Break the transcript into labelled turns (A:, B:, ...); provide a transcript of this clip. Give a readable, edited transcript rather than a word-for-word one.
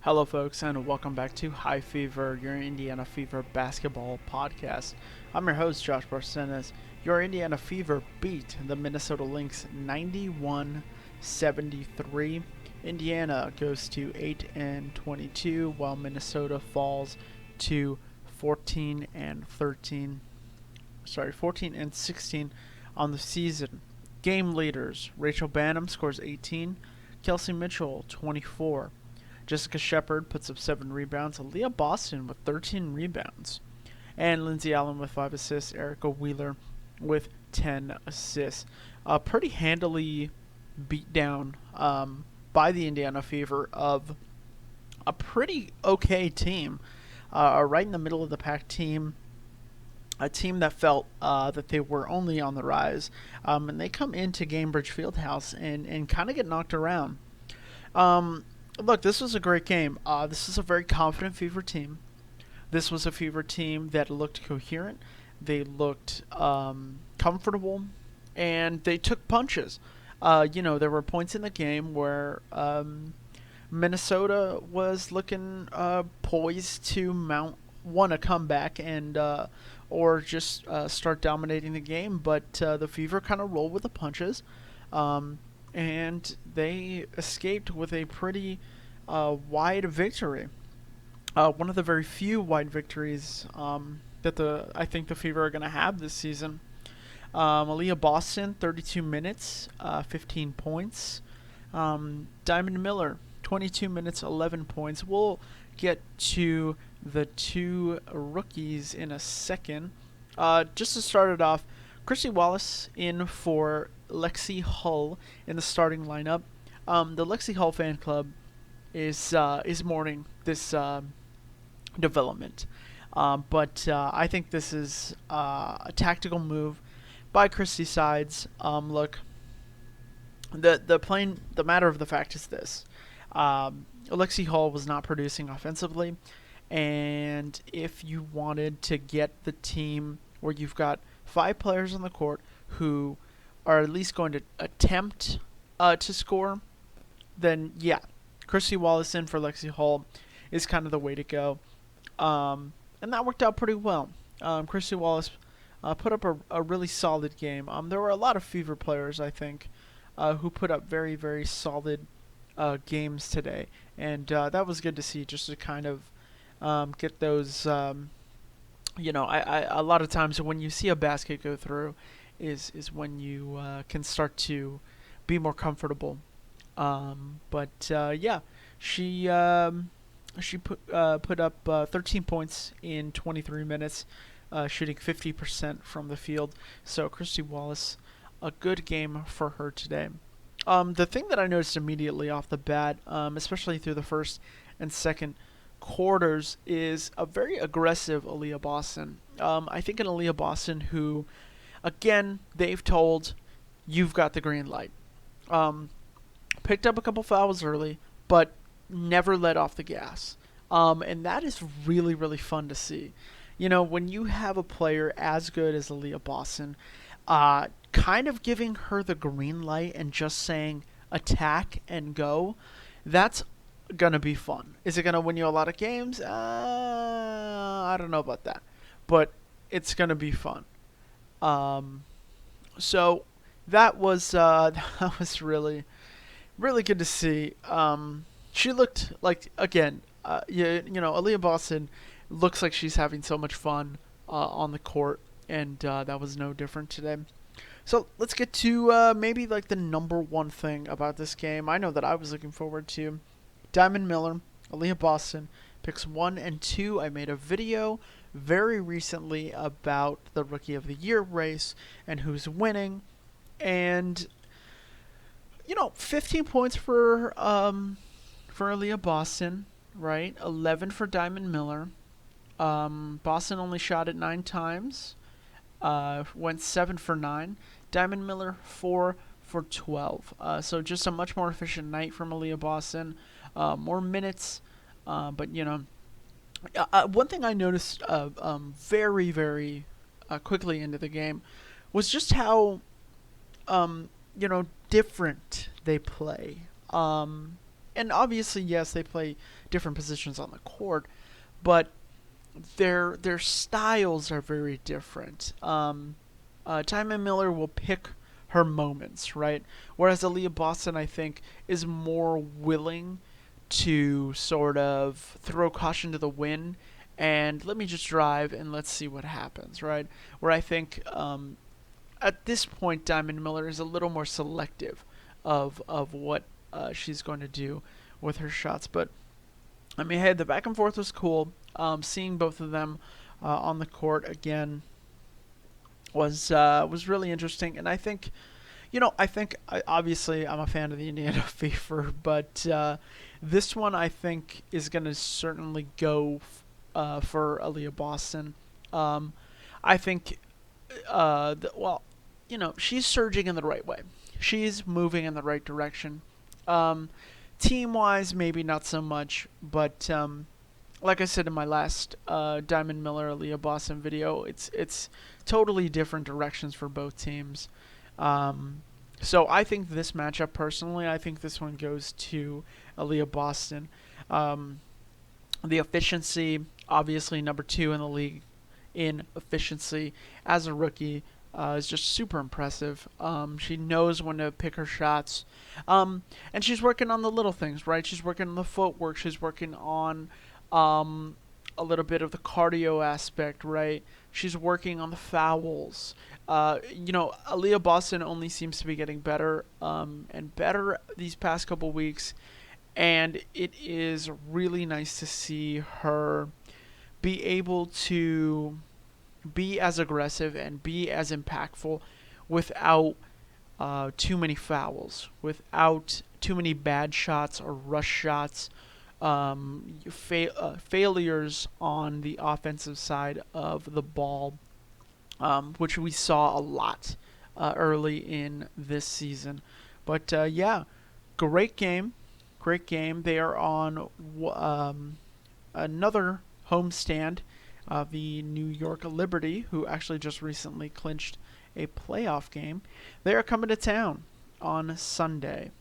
A: Hello, folks, and welcome back to High Fever, your Indiana Fever basketball podcast. I'm your host, Josh Barcenas. Your Indiana Fever beat the Minnesota Lynx 91-73. Indiana goes to 8-22, while Minnesota falls to 14-13. 14-16 on the season. Game leaders: Rachel Banham scores 18, Kelsey Mitchell 24. Jessica Shepard puts up 7 rebounds. Aaliyah Boston with 13 rebounds. And Lindsay Allen with 5 assists. Erica Wheeler with 10 assists. Pretty handily beat down by the Indiana Fever of a pretty okay team. Right in the middle of the pack team. A team that felt that they were only on the rise. And they come into Gainbridge Fieldhouse and kind of get knocked around. Look, this was a great game. This is a very confident Fever team. This was a Fever team that looked coherent. They looked comfortable, and they took punches. There were points in the game where Minnesota was looking poised to mount a comeback and or just start dominating the game, but the Fever kind of rolled with the punches. And they escaped with a pretty wide victory. One of the very few wide victories that I think the Fever are going to have this season. Aaliyah Boston, 32 minutes, 15 points. Diamond Miller, 22 minutes, 11 points. We'll get to the two rookies in a second. Just to start it off, Christy Wallace in for Lexi Hull in the starting lineup. The Lexi Hull fan club is mourning this development, but I think this is a tactical move by Christy sides. Look, the matter of the fact is this: Lexi Hull was not producing offensively, and if you wanted to get the team where you've got 5 players on the court who are at least going to attempt to score, then yeah, Christy Wallace in for Lexi Hull is kind of the way to go. And that worked out pretty well. Christy Wallace put up a really solid game. There were a lot of Fever players, I think, who put up very, very solid games today. And that was good to see, just to kind of get those... a lot of times when you see a basket go through is when you can start to be more comfortable. Yeah, she put up 13 points in 23 minutes, shooting 50% from the field. So Christy Wallace, a good game for her today. The thing that I noticed immediately off the bat, especially through the first and second quarters, is a very aggressive Aaliyah Boston. I think an Aaliyah Boston who, again, they've told, you've got the green light. Picked up a couple fouls early, but never let off the gas. And that is really, really fun to see. When you have a player as good as Aaliyah Boston, kind of giving her the green light and just saying attack and go, that's gonna be fun. Is it gonna win you a lot of games? I don't know about that, but it's gonna be fun. So that was that was really, really good to see. She looked like, again, Aaliyah Boston looks like she's having so much fun on the court, and that was no different today. So let's get to maybe like the number one thing about this game. I know that I was looking forward to. Diamond Miller, Aaliyah Boston, picks 1 and 2. I made a video very recently about the Rookie of the Year race and who's winning. And 15 points for Aaliyah Boston, right? 11 for Diamond Miller. Boston only shot it 9 times. Went 7 for 9. Diamond Miller 4 for 12. So just a much more efficient night from Aaliyah Boston. More minutes, but one thing I noticed very, very quickly into the game was just how different they play. and obviously, yes, they play different positions on the court, but their styles are very different. Diamond Miller will pick her moments, right? Whereas Aaliyah Boston, I think, is more willing to sort of throw caution to the wind and let me just drive and let's see what happens, right? Where I think at this point, Diamond Miller is a little more selective of what she's going to do with her shots. But I mean, hey, the back and forth was cool. Seeing both of them on the court again was really interesting, and I think, obviously I'm a fan of the Indiana Fever, but this one I think is going to certainly go for Aaliyah Boston. I think, she's surging in the right way. She's moving in the right direction. Um, Team wise, maybe not so much, but like I said in my last Diamond Miller Aaliyah Boston video, it's totally different directions for both teams. So I think this matchup, personally, I think this one goes to Aaliyah Boston. Um, the efficiency, obviously number 2 in the league in efficiency as a rookie, is just super impressive. She knows when to pick her shots. And she's working on the little things, right? She's working on the footwork. She's working on a little bit of the cardio aspect, right? She's working on the fouls. Aaliyah Boston only seems to be getting better and better these past couple weeks. And it is really nice to see her be able to be as aggressive and be as impactful without too many fouls, without too many bad shots or rush shots, failures on the offensive side of the ball, which we saw a lot early in this season. But yeah, great game. Great game. They are on another homestand, the New York Liberty, who actually just recently clinched a playoff game. They are coming to town on Sunday.